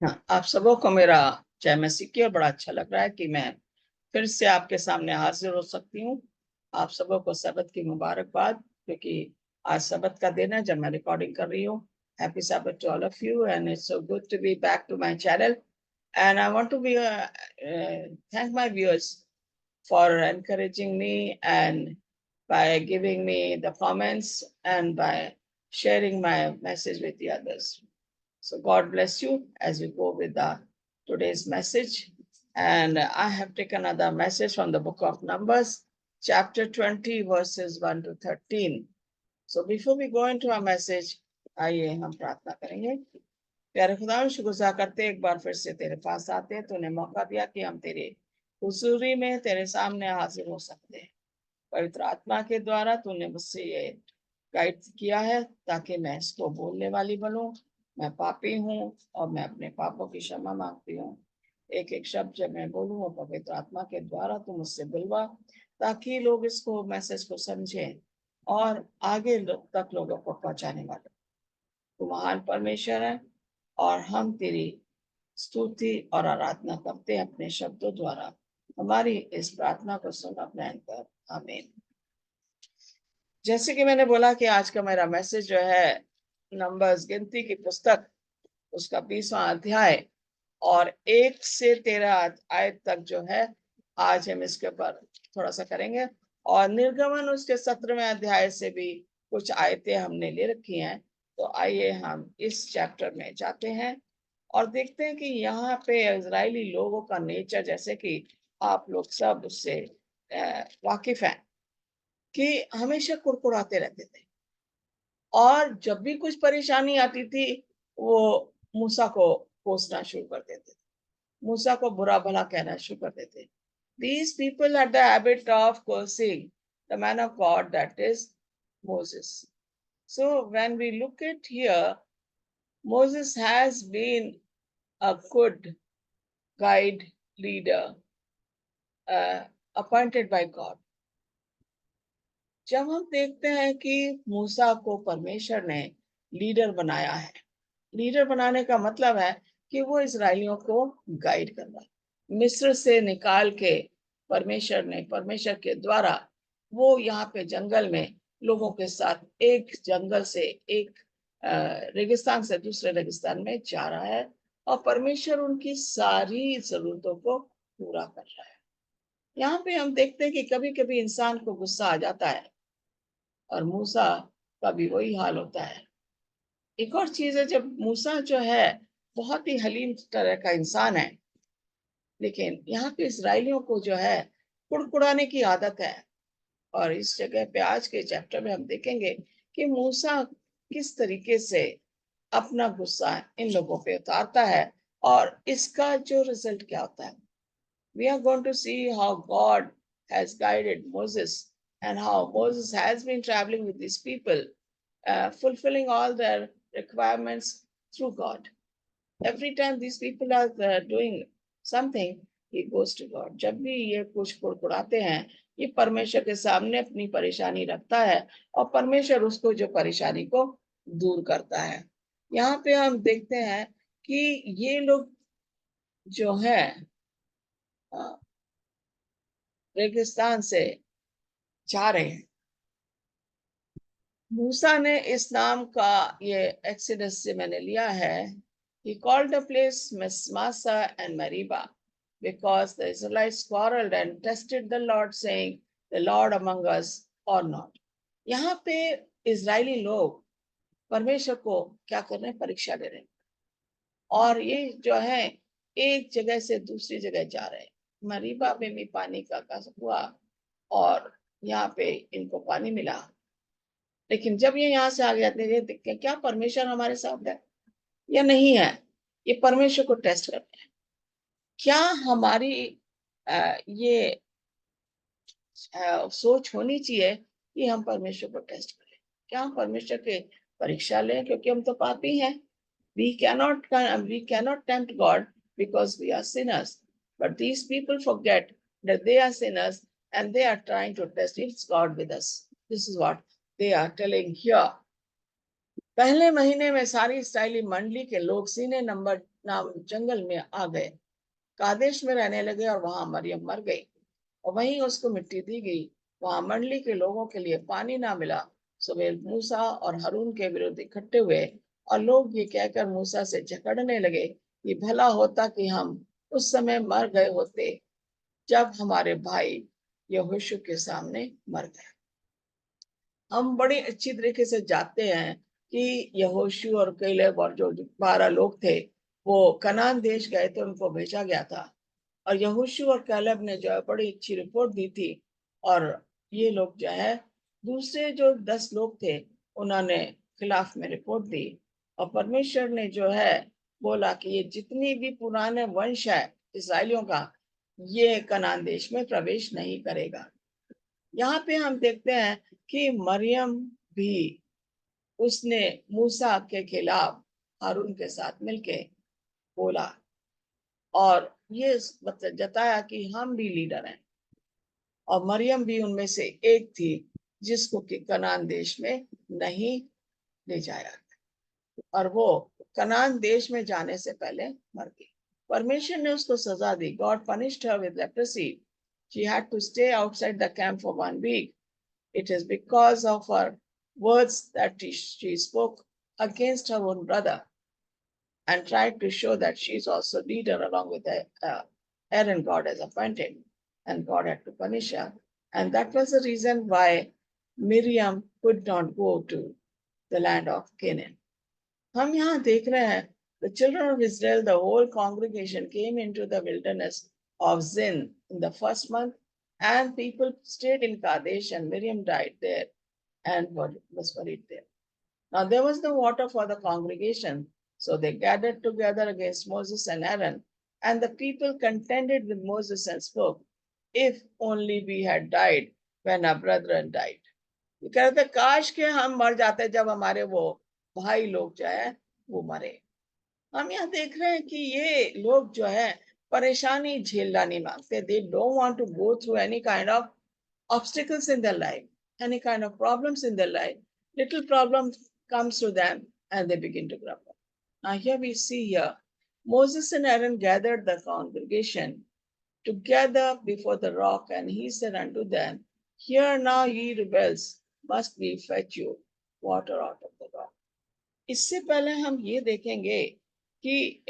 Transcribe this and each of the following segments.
हाँ, आप सबों को मेरा जय मसीह की। और बड़ा अच्छा लग रहा है कि मैं फिर से आपके सामने हाजिर हो सकती हूँ। आप सबों को सबत की मुबारकबाद, क्योंकि आज सबत का दिन है जब मैं रिकॉर्डिंग कर रही हूँ। Happy Sabbath to all of you and it's so good to be back to my channel. And I want to be thank my viewers for encouraging me and by giving me the comments and by sharing my message with the others. So God bless you as we go with the today's message. And I have taken another message from the book of Numbers, chapter 20, verses 1 to 13. So before we go into our message, आइए हम प्रार्थना करेंगे। प्यारे खुदा, शुक्र करते एक बार फिर से तेरे पास आते हैं। तूने मौका दिया कि हम तेरे हुजूरी में तेरे सामने हाजिर हो सकते हैं। पवित्र आत्मा के द्वारा तूने मुझसे ये गाइड किया है ताकि मैं इसको बोलने वाली बनूं। मैं पापी हूँ और मैं अपने पापों की क्षमा मांगती हूँ। एक एक शब्द जब मैं बोलूँ वो पवित्र आत्मा के द्वारा तू मुझसे बुलवा, ताकि लोग इसको मैसेज को समझें और आगे तक लोगों को पहुंचाने वाले। तू महान परमेश्वर है और हम तेरी स्तुति और आराधना करते हैं अपने शब्दों द्वारा। हमारी इस प्रार्थना को सुन अपने अंतर। आमीन। जैसे कि मैंने बोला कि आज का मेरा मैसेज जो है नंबर्स गिनती की पुस्तक, उसका 20वां अध्याय और 1 से 13 आयत तक जो है, आज हम इसके ऊपर थोड़ा सा करेंगे। और निर्गमन उसके 17वें अध्याय से भी कुछ आयतें हमने ले रखी हैं। तो आइए हम इस चैप्टर में जाते हैं और देखते हैं कि यहाँ पे इजरायली लोगों का नेचर, जैसे कि आप लोग सब उससे वाकिफ हैं, कि हमेशा कुड़कुड़ाते रहते थे। और जब भी कुछ परेशानी आती थी वो मूसा को कोसना शुरू कर देते थे, मूसा को बुरा भला कहना शुरू कर देते। These people had the habit of cursing the man of God, that is Moses. So when we look at here, Moses has been a good guide leader appointed by God. जब हम देखते हैं कि मूसा को परमेश्वर ने लीडर बनाया है, लीडर बनाने का मतलब है कि वो इजरायलियों को गाइड करना। मिस्र से निकाल के परमेश्वर के द्वारा वो यहाँ पे जंगल में लोगों के साथ एक जंगल से एक रेगिस्तान से दूसरे रेगिस्तान में जा रहा है और परमेश्वर उनकी सारी जरूरतों को पूरा कर रहा है। यहाँ पे हम देखते हैं कि कभी कभी इंसान को गुस्सा आ जाता है और मूसा का भी वही हाल होता है। एक और चीज है, जब मूसा जो है बहुत ही हलीम तरह का इंसान है, लेकिन यहाँ पे इसराइलियों को जो है कुड़कुड़ाने की आदत है। और इस जगह पे आज के चैप्टर में हम देखेंगे कि मूसा किस तरीके से अपना गुस्सा इन लोगों पे उतारता है और इसका जो रिजल्ट क्या होता है। We are going to see how God has guided Moses and how Moses has been traveling with these people, fulfilling all their requirements through God. Every time these people are doing something, he goes to God. जब भी ये कुछ कुड़कुड़ाते हैं, ये परमेश्वर के सामने अपनी परेशानी रखता है और परमेश्वर उसको जो परेशानी को दूर करता है। यहाँ पे हम देखते हैं कि ये लोग जो है रेगिस्तान से जा रहे हैं। मूसा ने इस नाम का ये एक्सीडस से मैंने लिया है। He called the place Massa and Mariba because the Israelites quarreled and tested the Lord, saying, "The Lord among us or not." यहाँ पे इजरायली लोग परमेश्वर को क्या कर रहे हैं, परीक्षा ले रहे हैं। और ये जो है एक जगह से दूसरी जगह जा रहे हैं। मरीबा में भी पानी का हुआ और यहाँ पे इनको पानी मिला, लेकिन जब ये यहाँ से आगे आते हैं देखते हैं क्या परमेश्वर हमारे साथ है या नहीं है। ये परमेश्वर को टेस्ट करते हैं। क्या हमारी ये सोच होनी चाहिए कि हम परमेश्वर को टेस्ट करें, क्या हम परमेश्वर के परीक्षा लें, क्योंकि हम तो पापी हैं। we cannot tempt God because we are sinners, but these people forget that they are sinners and they are trying to test if it's God with us. This is what they are telling here. पहले महीने में सारी इस्राएली मंडली के लोग सीने number नाम जंगल में आ गए, कादेश में रहने लगे और वहां मरियम मर गई और वहीं उसको मिट्टी दी गई। वहां मंडली के लोगों के लिए पानी ना मिला, सो वे मूसा और हारून के विरुद्ध इकट्ठे हुए और लोग ये कहकर मूसा से झगड़ने लगे कि भला होता कि हम उस समय मर गए होते जब हमारे भाई यहोशू के सामने मर गए। हम बड़ी अच्छी तरीके से जानते हैं कि यहोशू और कैलेब और जो 12 लोग थे वो कनान देश गए थे, उनको भेजा गया था। और यहोशू और कैलेब ने जो है बड़ी अच्छी रिपोर्ट दी थी। और ये लोग जो है दूसरे जो 10 लोग थे उन्होंने खिलाफ में रिपोर्ट दी। और परमेश्वर ने जो है बोला कि ये जितनी भी पुराने वंश है इसराइलियों का, ये कनान देश में प्रवेश नहीं करेगा। यहाँ पे हम देखते हैं कि मरियम भी, उसने मूसा के खिलाफ हारून के साथ मिलके बोला और ये मतलब जताया कि हम भी लीडर हैं। और मरियम भी उनमें से एक थी जिसको कि कनान देश में नहीं ले जाया और वो कनान देश में जाने से पहले मर गई। परमेश्वर ने उसको सजा दी। God punished her with leprosy. She had to stay outside the camp for 1 week. It is because of her words that she spoke against her own brother and tried to show that she is also leader along with Aaron God has appointed, and God had to punish her. And that was the reason why Miriam could not go to the land of Canaan. हम यहाँ देख रहे हैं, the children of Israel, the whole congregation came into the wilderness of Zin in the first month, and people stayed in Kadesh, and Miriam died there and was buried there. Now there was no water for the congregation, so they gathered together against Moses and Aaron, and the people contended with Moses and spoke, if only we had died when our brethren died. ये कह रहे थे काश के हम मर जाते जब हमारे वो भाई लोग जो है वो मरे। हम यहाँ देख रहे हैं कि ये लोग जो है परेशानी झेलना नहीं मांगते। They don't want to go through any kind of obstacles in their life, any kind of problems in their life. Little problem comes to them and they begin to grumble. Now here we see here, Moses and Aaron gathered the congregation together before the rock, and he said unto them, Hear now, ye rebels, must we fetch you water out of the rock. इससे पहले हम ये देखेंगे कि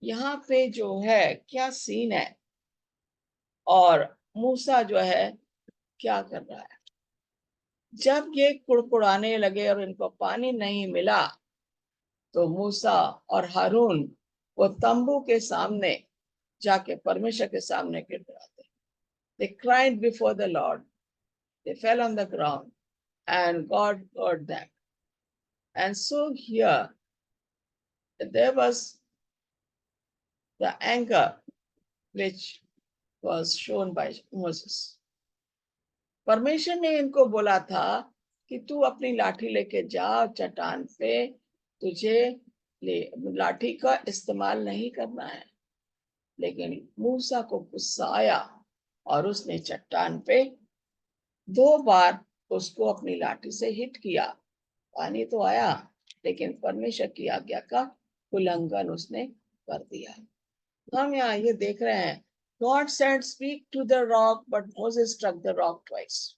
यहाँ पे जो है क्या सीन है और मूसा जो है क्या कर रहा है। जब ये कुड़कुड़ाने लगे और इनको पानी नहीं मिला तो मूसा और हारून वो तंबू के सामने जाके परमेश्वर के सामने गिर पड़ाते। They cried before the Lord. They fell on the ground and God heard them. And so here there was the anger which was shown by Moses. परमेश्वर ने इनको बोला था कि तू अपनी लाठी लेके जा, चट्टान पे तुझे लाठी का इस्तेमाल नहीं करना है। लेकिन मूसा को गुस्सा आया और उसने चट्टान पे 2 बार उसको अपनी लाठी से हिट किया। पानी तो आया लेकिन परमेश्वर की आज्ञा का उल्लंघन उसने कर दिया। हम यहाँ ये देख रहे हैं, God said speak to the rock, but Moses struck the rock twice.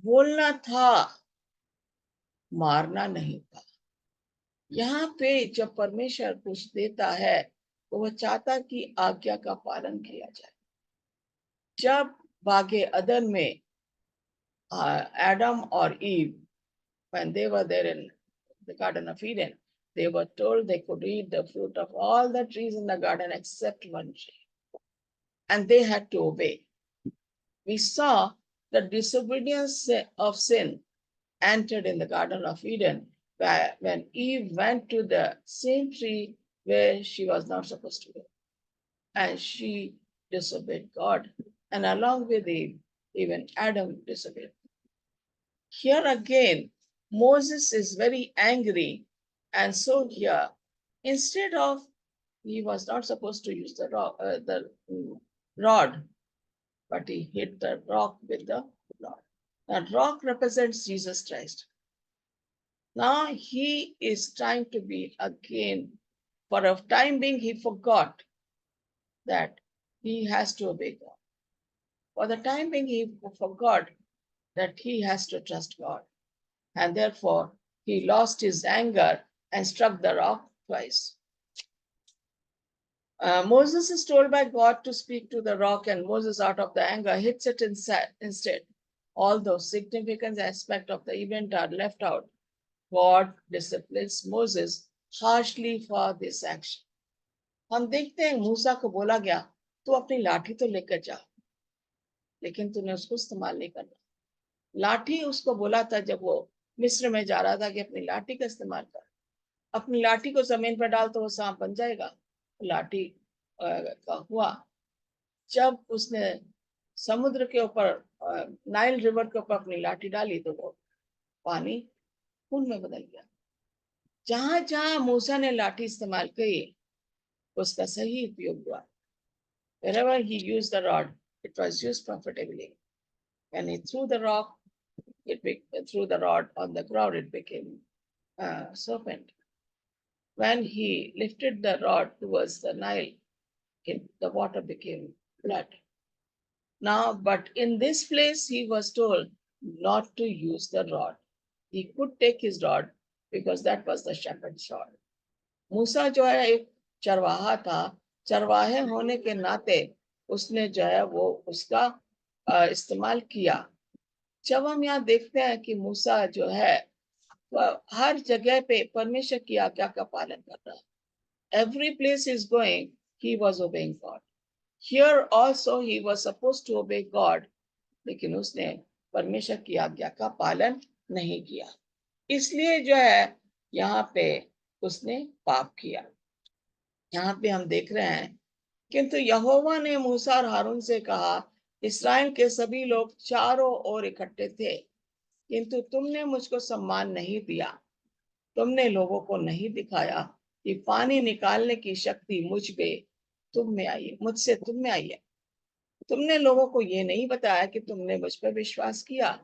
बोलना था, मारना नहीं था। यहाँ पे जब परमेश्वर कुछ देता है तो वह चाहता कि आज्ञा का पालन किया जाए। जब बागे अदन में एडम और ewe, when they were there in the Garden of Eden, they were told they could eat the fruit of all the trees in the garden except one tree, and they had to obey. We saw the disobedience of sin entered in the Garden of Eden when Eve went to the same tree where she was not supposed to go, and she disobeyed God, and along with Eve, even Adam disobeyed. Here again, Moses is very angry, and so here, instead of, he was not supposed to use the rod, but he hit the rock with the rod. That rock represents Jesus Christ. Now he is trying to be again, for a time being, he forgot that he has to obey God. For the time being, he forgot that he has to trust God. And therefore, he lost his anger and struck the rock twice. Moses is told by God to speak to the rock, and Moses, out of the anger, hits it instead. Although significant aspects of the event are left out, God disciplines Moses harshly for this action. हम देखते हैं मूसा को बोला गया तो अपनी लाठी तो लेकर जा, लेकिन तूने उसको इस्तेमाल नहीं करना। लाठी उसको बोला था जब वो मिस्र में जा रहा था कि अपनी लाठी का इस्तेमाल कर, अपनी लाठी को जमीन पर डाल तो वो सांप बन जाएगा। लाठी का हुआ जब उसने समुद्र के ऊपर, नाइल रिवर के ऊपर अपनी लाठी डाली तो वो पानी खून में बदल गया। जहां जहां मूसा ने लाठी इस्तेमाल की उसका सही उपयोग हुआ। Wherever he used the rod, it was used profitably. When he threw the rock, threw the rod on the ground, it became a serpent. When he lifted the rod towards the Nile, the water became blood. Now, but in this place, he was told not to use the rod. He could take his rod because that was the shepherd's rod. मूसा जो है एक चरवाहा था, चरवाहे होने के नाते उसने जो है वो उसका इस्तेमाल किया। जब हम यहाँ देखते हैं कि मूसा जो है वह हर जगह पे परमेश्वर की आज्ञा का पालन कर रहा है। Every place he's going, he was obeying God. Here also he was supposed to obey God, लेकिन उसने परमेश्वर की आज्ञा का पालन नहीं किया, इसलिए जो है यहाँ पे उसने पाप किया। यहाँ पे हम देख रहे हैं, किंतु यहोवा ने मूसा और हारून से कहा, इस्राएल के सभी लोग चारों ओर इकट्ठे थे, किंतु तुमने मुझको सम्मान नहीं दिया। तुमने लोगों को नहीं दिखाया कि पानी निकालने की शक्ति मुझ में तुम में आई है, मुझसे तुम में आई है। तुमने लोगों को ये नहीं बताया कि तुमने मुझ पर विश्वास किया।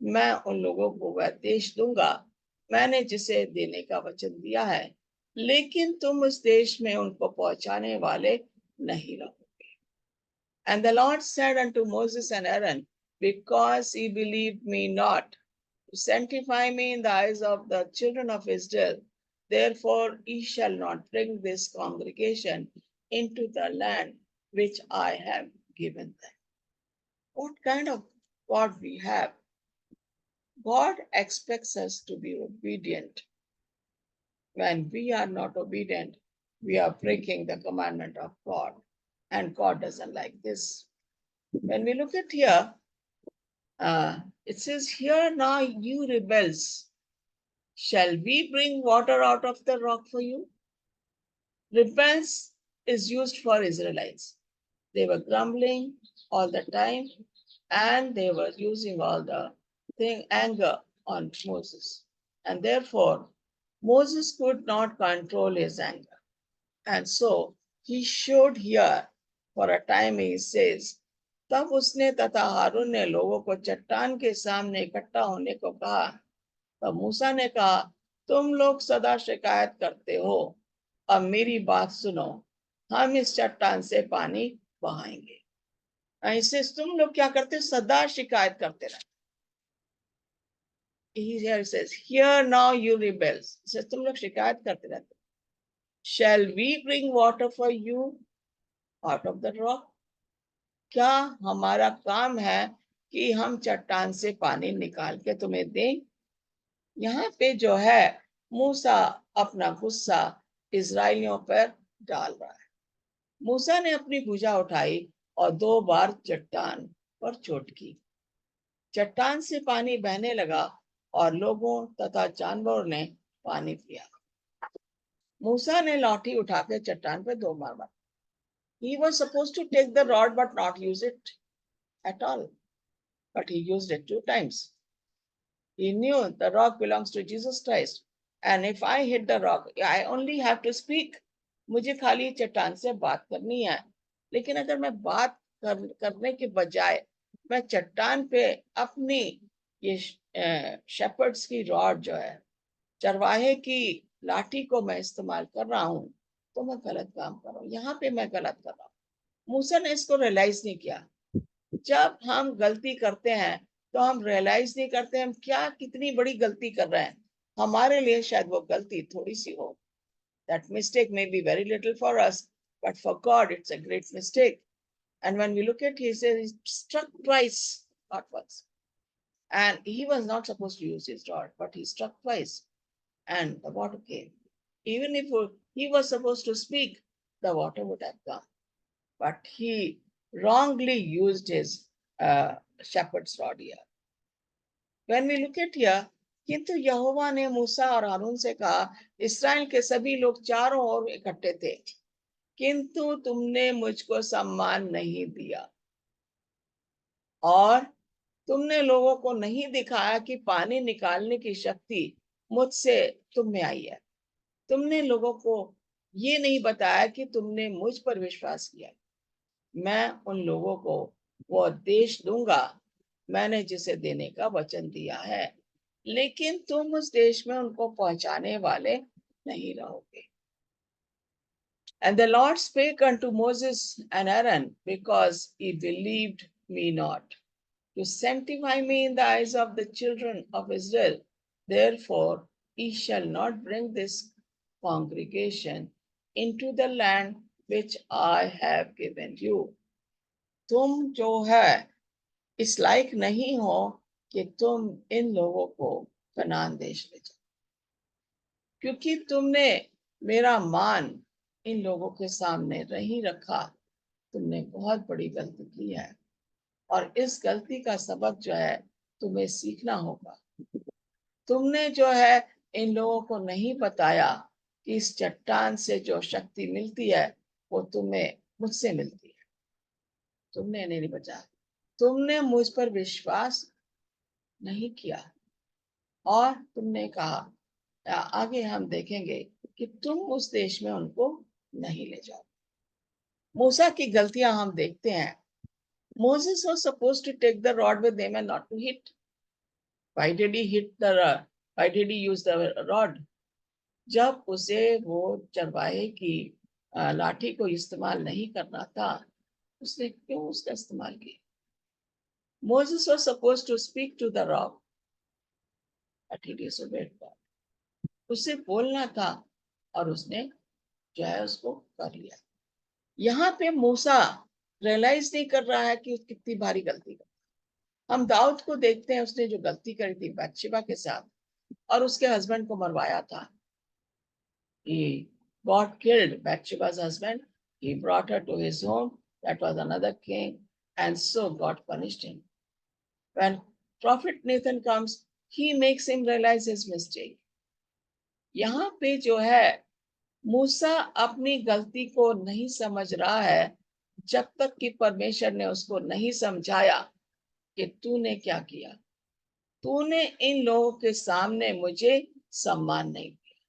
मैं उन लोगों को वह देश दूंगा मैंने जिसे देने का वचन दिया है, लेकिन तुम उस देश में उनको पहुंचाने वाले नहीं रहोगे। And the Lord said unto Moses and Aaron, because ye believed me not to sanctify me in the eyes of the children of Israel, therefore ye shall not bring this congregation into the land which I have given them. What kind of God we have? God expects us to be obedient. When we are not obedient, we are breaking the commandment of God, and God doesn't like this. When we look at here, it says, here now you rebels, shall we bring water out of the rock for you? Rebels is used for Israelites. They were grumbling all the time, and they were using all the anger on Moses. And therefore, Moses could not control his anger. And so he showed here for a time, he says, तब उसने तथा हारून ने लोगों को चट्टान के सामने इकट्ठा होने को कहा। तब मूसा ने कहा, तुम लोग सदा शिकायत करते हो, अब मेरी बात सुनो, हम इस चट्टान से पानी बहाएंगे। ऐसे तुम लोग क्या करते, सदा शिकायत करते रहते। Here it says, here now you rebels. It says, तुम लोग शिकायत करते रहते। Shall we bring water for you out of the rock? क्या हमारा काम है कि हम चट्टान से पानी निकाल के तुम्हें दें? यहाँ पे जो है मूसा अपना गुस्सा इजराइलियों पर डाल रहा है। मूसा ने अपनी भुजा उठाई और 2 बार चट्टान पर चोट की। चट्टान से पानी बहने लगा और लोगों तथा जानवरों ने पानी पिया। मूसा ने लाठी उठाकर चट्टान पर 2 बार मारा। He was supposed to take the rod but not use it at all, but he used it 2 times. He knew the rock belongs to Jesus Christ, and if I hit the rock, I only have to speak. मुझे खाली चट्टान से बात करनी है, लेकिन अगर मैं बात करने के बजाय मैं चट्टान पे अपनी ये शेपर्ड्स की रॉड जो है, चरवाहे की लाठी को मैं इस्तेमाल कर रहा हूँ तो मैं गलत काम कर रहा हूँ, यहाँ पे मैं गलत कर रहा हूँ। मूसा ने इसको रियलाइज नहीं किया। जब हम गलती करते हैं तो हम रियलाइज नहीं करते हम क्या कितनी बड़ी गलती कर रहे हैं। हमारे लिए शायद वो गलती थोड़ी सी हो, that mistake may be very little for us, but for God it's a great mistake. And when we look at, he says he struck twice, not once. And he was not supposed to use his rod, but he struck twice, and the water came. Even if he was supposed to speak, the water would have come. But he wrongly used his shepherd's rod here. When we look at here, किंतु यहोवा ने मूसा और हारून से कहा, इस्राएल के सभी लोग चारों ओर इकट्ठे थे, किंतु तुमने मुझको सम्मान नहीं दिया और तुमने लोगों को नहीं दिखाया कि पानी निकालने की शक्ति मुझसे तुम में आई है। तुमने लोगों को ये नहीं बताया कि तुमने मुझ पर विश्वास किया। मैं उन लोगों को वो देश दूंगा मैंने जिसे देने का वचन दिया है, लेकिन तुम उस देश में उनको पहुंचाने वाले नहीं रहोगे। And the Lord spake unto Moses and Aaron, because ye believed me not, to sanctify me in the eyes of the children of Israel. Therefore ye shall not bring this congregation into the land which I have given you. तुम जो है इस लायक नहीं हो कि तुम इन लोगों को कनान देश ले जाओ, क्योंकि तुमने मेरा मान इन लोगों के सामने नहीं रखा। तुमने बहुत बड़ी गलती की है और इस गलती का सबक जो है तुम्हें सीखना होगा। तुमने जो है इन लोगों को नहीं बताया कि इस चट्टान से जो शक्ति मिलती है वो तुम्हें मुझसे मिलती है। तुमने नहीं बताया, तुमने मुझ पर विश्वास नहीं किया और तुमने कहा, आगे हम देखेंगे कि तुम उस देश में उनको नहीं ले जाओ। मूसा की गलतियां हम देखते हैं। Moses was supposed to take the rod with him and not to hit. Why did he hit the rod? Why did he use the rod? जब उसे वो चरवाहे की लाठी को इस्तेमाल नहीं करना था, उसने क्यों उसका इस्तेमाल किया? Moses was supposed to speak to the rock, but he disobeyed God. उसे बोलना था और उसने जो है उसको कर लिया। यहाँ पे मूसा रियलाइज नहीं कर रहा है कि कितनी भारी गलती कर। हम दाऊद को देखते हैं, उसने जो गलती करी थी बत्शेबा के साथ और उसके हस्बैंड को मरवाया था। He got killed, Bathsheba's husband. He brought her to his home. That was another king, and so God punished him. When Prophet Nathan comes, he makes him realize his mistake. यहाँ पे जो है मूसा अपनी गलती को नहीं समझ रहा है जब तक कि परमेश्वर ने उसको नहीं समझाया कि तूने क्या किया। तूने इन लोगों के सामने मुझे सम्मान नहीं दिया।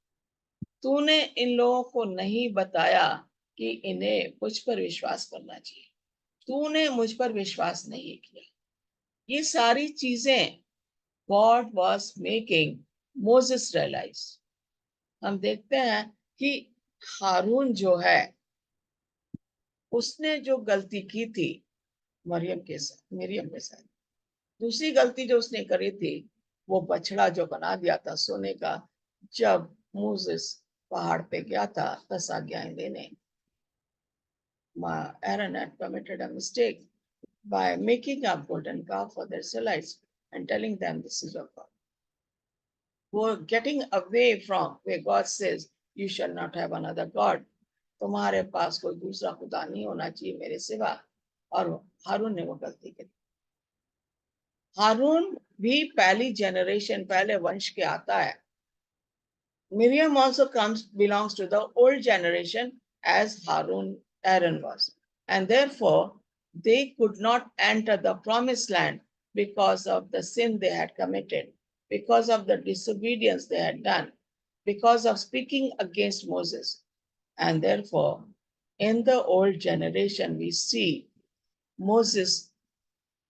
तूने इन लोगों को नहीं बताया कि इन्हें मुझ पर विश्वास करना चाहिए। तूने मुझ पर विश्वास नहीं किया। ये सारी चीजें God was making Moses realize. हम देखते हैं कि हारून जो है उसने जो गलती की थी मरियम के साथ, दूसरी गलती जो उसने करी थी वो बछड़ा जो बना दिया था सोने का, जब मूसेस पहाड़ पे गया था 10 आज्ञाएं देने। Aaron had committed a mistake by making a golden calf for the Israelites and telling them this is your God. We're getting away from where God says you shall not have another God. तुम्हारे पास कोई दूसरा खुदा नहीं होना चाहिए मेरे सिवा। और हारून ने वो गलती की। हारून भी पहली जनरेशन, पहले वंश के आता है। Miriam also belongs to the old generation as Aaron was. And therefore, they could not enter the promised land because of the sin they had committed, because of the disobedience they had done, because of speaking against Moses. And therefore, in the old generation, we see Moses,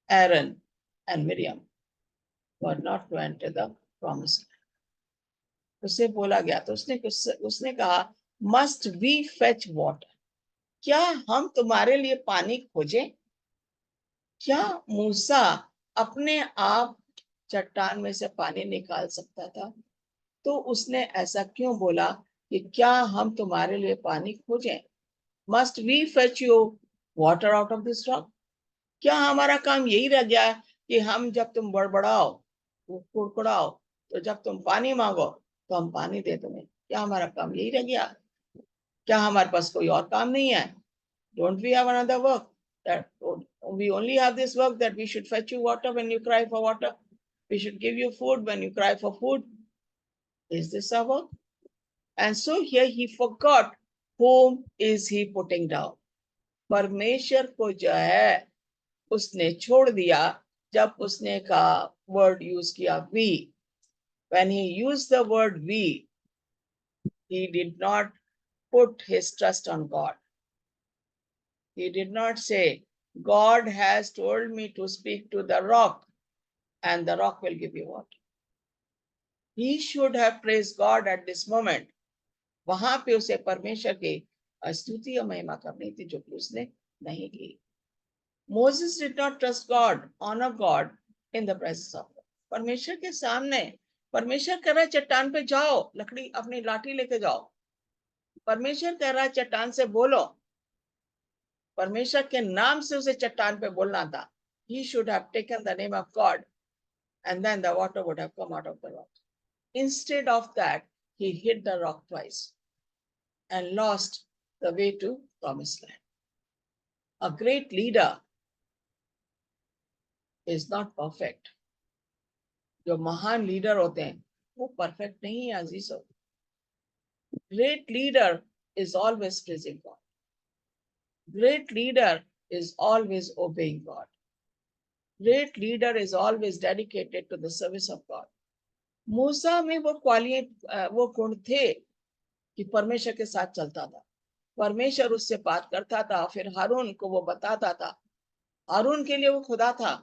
Aaron, and Miriam were not to enter the promised land. उसे बोला गया तो उसने कहा must we fetch water, क्या हम तुम्हारे लिए पानी खोजें? क्या मूसा अपने आप चट्टान में से पानी निकाल सकता था? तो उसने ऐसा क्यों बोला कि क्या हम तुम्हारे लिए पानी खोजें? Must we fetch you water out of this rock? क्या हमारा काम यही रह गया कि हम जब तुम बड़बड़ाओ, कुड़कुड़ाओ, तो जब तुम पानी मांगो तो हम पानी दे तुम्हें? क्या हमारा काम यही रह गया? क्या हमारे पास कोई और काम नहीं है? Don't we have another work? That we only have this work that we should fetch you water when you cry for water. We should give you food when you cry for food. Is this our work? And so here he forgot whom is he putting down. परमेश्वर को जो है उसने छोड़ दिया जब उसने कहा वर्ड यूज किया we. When he used the word we, he did not put his trust on God. He did not say, God has told me to speak to the rock and the rock will give you water. He should have praised God at this moment. वहां पे उसे परमेश्वर की स्तुति और महिमा करनी थी, जो कि उसने नहीं की. Moses did not trust God, honor God in the presence of God. परमेश्वर के सामने परमेश्वर कह रहा है चट्टान पे जाओ, लकड़ी अपनी लाठी लेके जाओ. परमेश्वर कह रहा है चट्टान से बोलो. परमेश्वर के नाम से उसे चट्टान पे बोलना था. He should have taken the name of God and then the water would have come out of the rock. Instead of that, he hit the rock twice and lost the way to promised land. A great leader is not perfect. जो महान leader होते हैं वो perfect नहीं है अजीजों. Great leader is always praising God. Great leader is always obeying God. Great leader is always dedicated to the service of God. मूसा में वो गुण थे कि परमेश्वर के साथ चलता था. परमेश्वर उससे बात करता था, फिर हारून को वो बताता था. हारून के लिए वो खुदा था.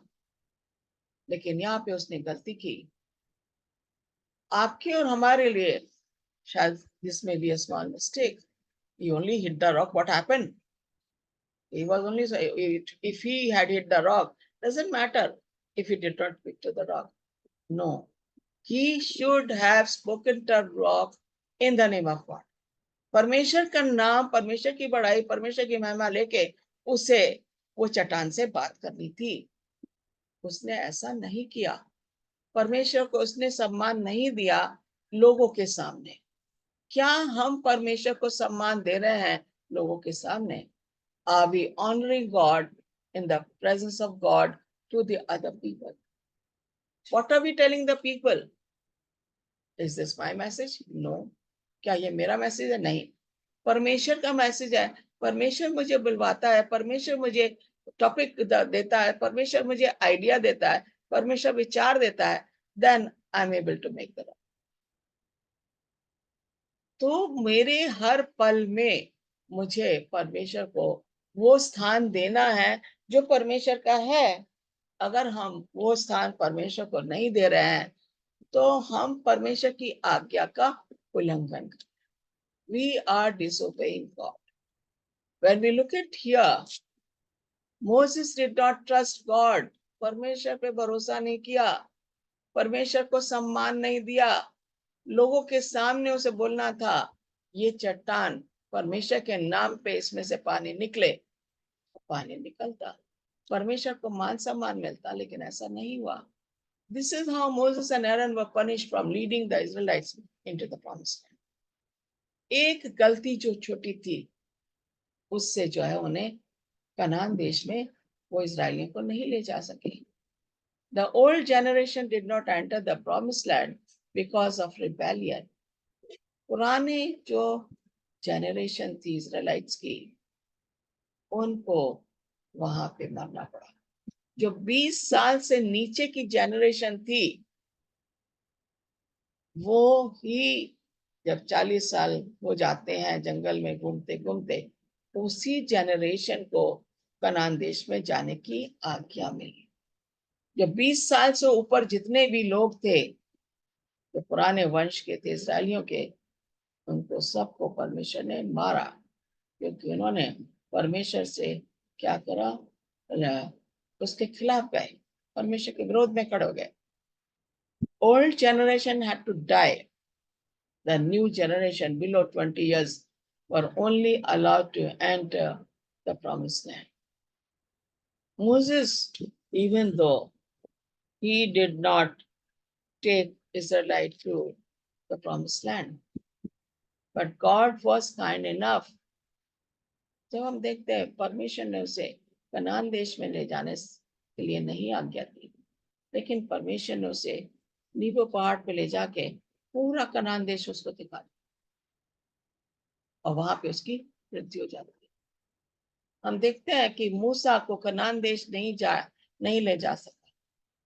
लेकिन यहाँ पे उसने गलती की. आपके और हमारे लिए शायद this may be a small mistake. He only hit the rock. What happened? He was only, if he had hit the rock, doesn't matter if he did not speak to the rock. No, he should have spoken to the rock in the name of God. परमेश्वर का नाम, परमेश्वर की बड़ाई, परमेश्वर की महिमा लेके उसे वो चट्टान से बात करनी थी. उसने ऐसा नहीं किया. परमेश्वर को उसने सम्मान नहीं दिया लोगों के सामने. क्या हम परमेश्वर को सम्मान दे रहे हैं लोगों के सामने? Are we honoring God in the presence of God to the other people? What are we telling the people? Is this my message? No. क्या ये मेरा मैसेज है? नहीं. परमेश्वर का मैसेज है. परमेश्वर मुझे बुलवाता है, परमेश्वर मुझे टॉपिक देता है, परमेश्वर मुझे आइडिया देता है, परमेश्वर विचार देता है. Then I'm able to make the. तो मेरे हर पल में मुझे परमेश्वर को वो स्थान देना है जो परमेश्वर का है. अगर हम वो स्थान परमेश्वर को नहीं दे रहे हैं तो हम परमेश्वर की आज्ञा का उल्लंघन कर. We are disobeying God. When we look at here, Moses did not trust God. परमेश्वर पे भरोसा नहीं किया, परमेश्वर को सम्मान नहीं दिया. लोगों के सामने उसे बोलना था ये चट्टान परमेश्वर के नाम पे इसमें से पानी निकले, पानी निकलता, परमेश्वर को मान सम्मान मिलता. लेकिन ऐसा नहीं हुआ. This is how Moses and Aaron were punished from leading the Israelites into the promised land. एक गलती जो छोटी थी उससे जो है उन्हें कनान देश में वो इजरायलियों को नहीं ले जा सके. The old generation did not enter the promised land because of rebellion. पुराने जो जनरेशन थी इजराइलाइट्स की, उनको वहां पे मरना पड़ा. जो 20 साल से नीचे की जनरेशन थी वो ही जब 40 साल हो जाते हैं जंगल में घूमते घूमते, उसी जनरेशन को कनान देश में जाने की आज्ञा मिली. जो 20 साल से ऊपर जितने भी लोग थे जो पुराने वंश के थे इस्राएलियों के, उनको सबको परमेश्वर ने मारा, क्योंकि उन्होंने परमेश्वर से क्या करा, उसके खिलाफ गए, परमेश्वर के विरोध में खड़े हो गए। Old generation had to die, the new generation below 20 years were only allowed to enter the promised land. Moses, even though he did not take Israelite to the promised land, but God was kind enough. जब हम देखते हैं परमेश्वर ने उसे कनान देश में ले जाने के लिए नहीं आज्ञा दी, लेकिन परमेश्वर ने उसे नीबो पहाड़ पे ले जाके पूरा कनान देश उसको दिखा दिया, और वहां पे उसकी मृत्यु हो जाती है। हम देखते हैं कि मूसा को कनान देश नहीं ले जा सका,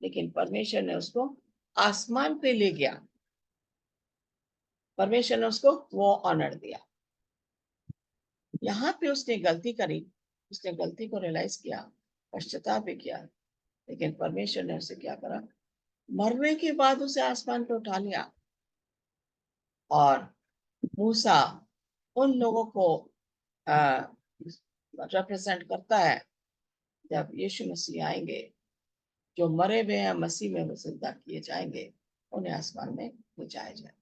लेकिन परमेश्वर ने उसको आसमान पे ले गया, परमेश्वर ने उसको वो ऑनर दिया। यहाँ पे उसने गलती करी, उसने गलती को रियलाइज किया, पश्चाताप भी किया, लेकिन परमेश्वर ने उसे क्या करा, मरने के बाद उसे आसमान पे उठा लिया। और मूसा उन लोगों को रिप्रेजेंट करता है, जब यीशु मसीह आएंगे, जो मरे हुए हैं मसीह में वो जिंदा किए जाएंगे, उन्हें आसमान में पहुंचाया जाए।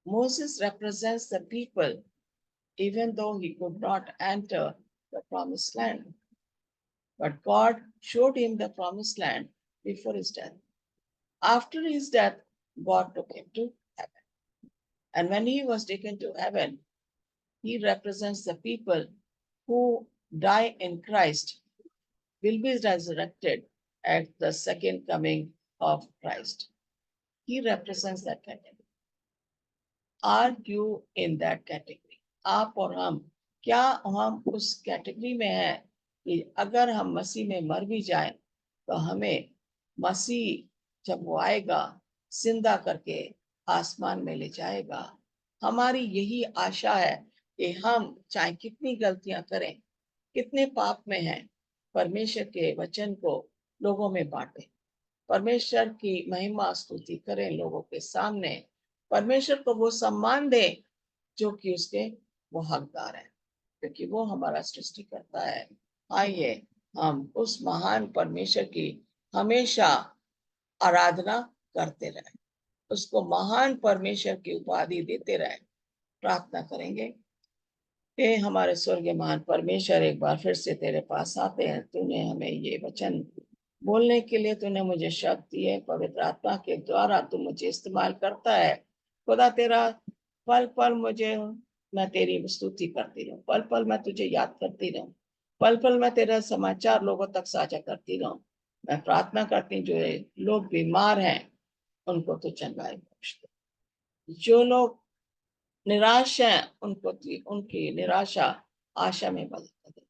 Moses represents the people, even though he could not enter the promised land. But God showed him the promised land before his death. After his death, God took him to heaven. And when he was taken to heaven, he represents the people who die in Christ, will be resurrected at the second coming of Christ. He represents that category. Are you in that category? आप और हम, क्या हम उस category में हैं कि अगर हम मसीह में मर भी जाएं, तो हमें मसीह जब वो आएगा जिंदा करके आसमान में ले जाएगा। हमारी यही आशा है कि हम चाहे कितनी गलतियां करें, कितने पाप में हैं, परमेश्वर के वचन को लोगों में बांटें, परमेश्वर की महिमा स्तुति करें लोगों के सामने, परमेश्वर को वो सम्मान दें जो कि उसके वो हकदार है, क्योंकि वो हमारा सृष्टि करता है। आइए हम उस महान परमेश्वर की हमेशा आराधना करते रहें, उसको महान परमेश्वर की उपाधि देते रहें। प्रार्थना करेंगे। हे हमारे स्वर्गीय महान परमेश्वर, एक बार फिर से तेरे पास आते हैं। तूने हमें ये वचन बोलने के लिए तूने मुझे शक्ति है, पवित्र आत्मा के द्वारा तू मुझे इस्तेमाल करता है। खुदा तेरा पल पल मुझे, मैं तेरी स्तुति करती रहूं, पल पल मैं तुझे याद करती रहूं, पल पल मैं तेरा समाचार लोगों तक साझा करती रहूं। मैं प्रार्थना करती हूँ जो लोग बीमार हैं उनको तो चंगाई बख्श दे, जो लोग निराश हैं उनको उनकी निराशा आशा में बदल दे,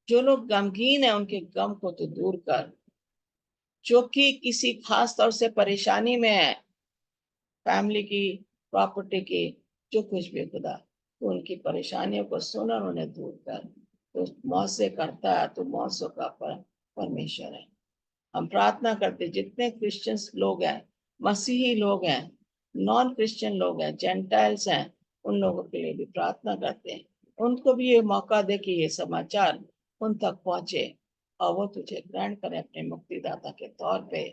जो लोग गमगीन हैं उनके गम को तो दूर कर, जो कि किसी खास तौर से परेशानी में है, फैमिली की, प्रॉपर्टी की, जो कुछ भी, खुदा तो उनकी परेशानियों को सुन और उन्हें दूर कर। तो मौत से करता है, तो मौत का परमेश्वर है। हम प्रार्थना करते जितने क्रिश्चियंस लोग हैं, मसीही लोग हैं, नॉन क्रिश्चियन लोग हैं, जेंटाइल्स हैं, उन लोगों के लिए भी प्रार्थना करते हैं, उनको भी ये मौका दे कि ये समाचार उन तक पहुंचे और वो तुझे ग्रहण करें अपने मुक्तिदाता के तौर पे,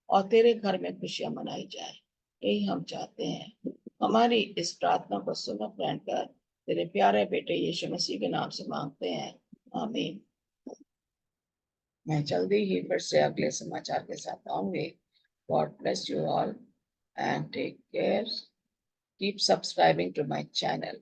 और तेरे घर में खुशियां मनाई जाए। यही हम चाहते हैं। हमारी इस प्रार्थना को सुन ग्रहण कर, तेरे प्यारे बेटे यीशु मसीह के नाम से मांगते हैं, आमीन। मैं जल्दी ही फिर से अगले समाचार के साथ आऊंगी। God bless you all and take care. Keep subscribing to my channel.